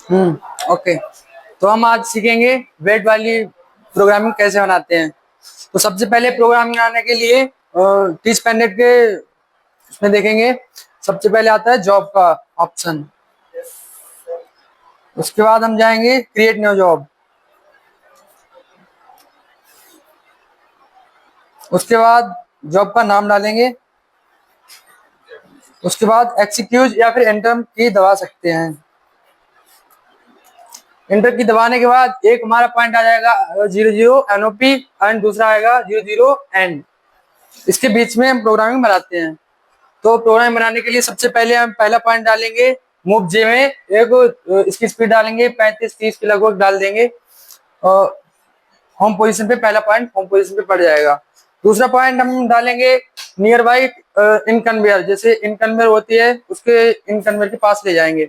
Okay. तो हम आज सीखेंगे वेट वाली प्रोग्रामिंग कैसे बनाते हैं। तो सबसे पहले प्रोग्रामिंग बनाने के लिए टीच पैनेट के उसमें देखेंगे। सबसे पहले आता है जॉब का ऑप्शन। उसके बाद हम जाएंगे क्रिएट न्यू जॉब। उसके बाद जॉब का नाम डालेंगे। उसके बाद एक्सिक्यूट या फिर एंटर की दबा सकते हैं। एंटर की दबाने के बाद एक हमारा पॉइंट आ जाएगा 00 NOP एंड दूसरा आएगा 00 एंड। इसके बीच में हम प्रोग्रामिंग बनाते हैं। तो प्रोग्रामिंग बनाने के लिए सबसे पहले हम पहला पॉइंट डालेंगे मूव जे में। एक इसकी स्पीड डालेंगे 35-30 के लगभग डाल देंगे। और होम पोजीशन पे पहला पॉइंट होम पोजीशन पे पड़ जाएगा। दूसरा पॉइंट हम डालेंगे नियर बाई इन कन्वेयर। जैसे इन कन्वेयर होती है उसके इन कन्वेयर के पास ले जाएंगे।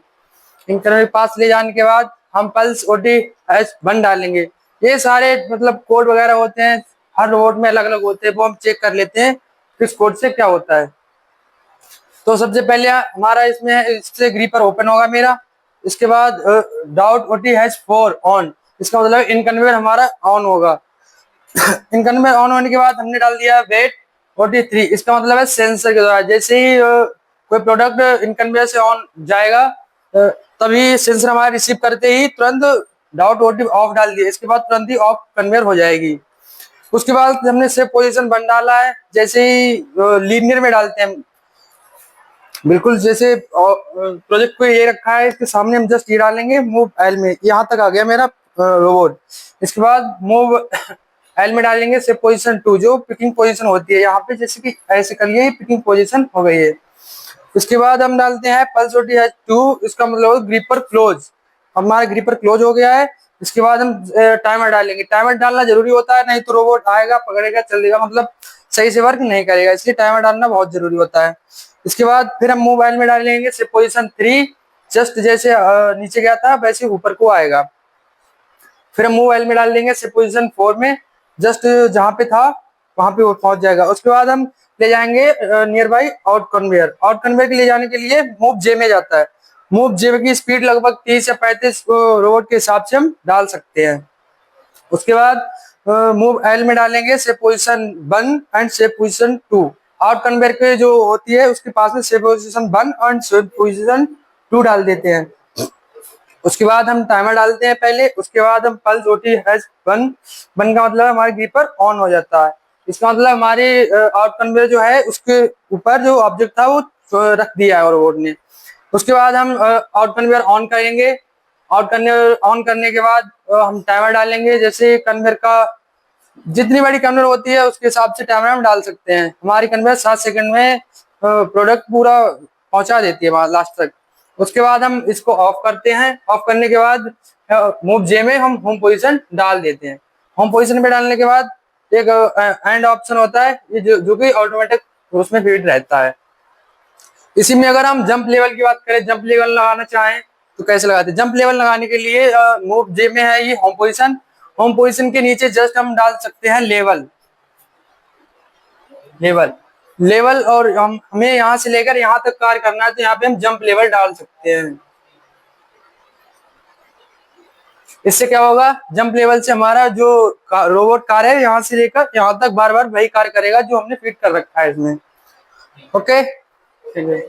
इन कन्वेयर के पास ले जाने के बाद हम पल्स ओटी S1 डालेंगे। ये सारे मतलब कोड वगैरह होते हैं, हर रोबोट में अलग अलग होते हैं, वो हम चेक कर लेते हैं किस कोड से क्या होता है। तो सबसे पहले हमारा इसमें इससे ग्रीपर ओपन होगा मेरा। इसके बाद डाउट OT#4 ऑन। इसका मतलब इन कन्वेयर हमारा ऑन होगा। इन कन्वेयर ऑन होने के बाद हमने डाल दिया वेट OT3। इसका मतलब है सेंसर के द्वारा जैसे ही कोई प्रोडक्ट इन कन्वेयर से ऑन जाएगा तभी सेंसर हमारा रिसीव करते ही तुरंत डाउट OT ऑफ डाल दिया। इसके बाद तुरंत ही ऑफ कन्वेयर हो जाएगी। उसके बाद हमने सेव पोजीशन 1 डाला है। जैसे ही लीनियर में डालते हैं बिल्कुल जैसे प्रोजेक्ट को ये रखा है इसके सामने हम जस्ट ये डालेंगे मूव एल में। यहाँ तक आ गया मेरा रोबोट। इसके बाद मूव एल में डालेंगे से पोजीशन 2 जो पिकिंग पोजीशन होती है। यहाँ पे जैसे कि ऐसे कर लिए पिकिंग पोजीशन हो गई है। इसके बाद हम डालते हैं पल्स OT#2। इसका मतलब ग्रिपर क्लोज। हमारा ग्रिपर क्लोज हो गया है। इसके बाद हम टाइमर डालेंगे। टाइमर डालना जरूरी होता है, नहीं तो रोबोट आएगा पकड़ेगा चलेगा मतलब सही से वर्क नहीं करेगा, इसलिए टाइमर डालना बहुत जरूरी होता है। इसके बाद फिर हम मोबाइल में डालेंगे से पोजीशन 3। जस्ट जैसे नीचे गया था वैसे ऊपर को आएगा। फिर हम मोबाइल में डाल देंगे से पोजीशन 4 में। जस्ट जहां पे था वहां पे वो पहुंच जाएगा। उसके बाद हम ले जाएंगे near by out conveyor. Out conveyor के ले जाने के लिए मूव जे में जाता है। मूव जे की स्पीड लगभग 30 या 35 रोबोट के हिसाब से हम डाल सकते हैं। उसके बाद मूव एल में डालेंगे से पोजीशन 1 एंड से पोजीशन 2। आउट कन्वेयर के जो होती है उसके पास में से पोजीशन 1 एंड से पोजीशन 2 डाल देते हैं। उसके बाद हम टाइमर डालते हैं पहले। उसके बाद हम पल्स OT#1 का मतलब हमारे ग्रिपर ऑन हो जाता है। इसका मतलब हमारे आउट कन्वेयर जो है उसके ऊपर जो ऑब्जेक्ट था वो रख दिया है रोबोट ने। उसके बाद हम आउट कन्वेयर ऑन करेंगे। आउट कन्वेयर ऑन करने के बाद हम टाइमर डालेंगे। जैसे कन्वेयर का जितनी बड़ी कन्वेयर होती है उसके हिसाब से टाइमर हम डाल सकते हैं। हमारी कन्वेयर 7 सेकंड में प्रोडक्ट पूरा पहुंचा देती है लास्ट तक। उसके बाद हम इसको ऑफ करते हैं। ऑफ करने के बाद मूव जे में हम होम पोजीशन डाल देते हैं। होम पोजीशन पे डालने के बाद एक एंड ऑप्शन होता है ये जो कि ऑटोमेटिक उसमें फीड रहता है। इसी में अगर हम जंप लेवल की बात करें, जंप लेवल लगाना चाहें तो कैसे लगाते हैं। जंप लेवल लगाने के लिए मूव जे में है ये होम पोजीशन। होम पोजीशन के नीचे जस्ट हम डाल सकते हैं लेवल। लेवल लेवल और हमें यहाँ से लेकर यहाँ तक कार्य करना है तो यहाँ पे हम जंप लेवल डाल सकते हैं। इससे क्या होगा, जंप लेवल से हमारा जो रोबोट कार है यहाँ से लेकर यहाँ तक बार बार वही कार्य करेगा जो हमने फिट कर रखा है इसमें। ओके, ठीक है।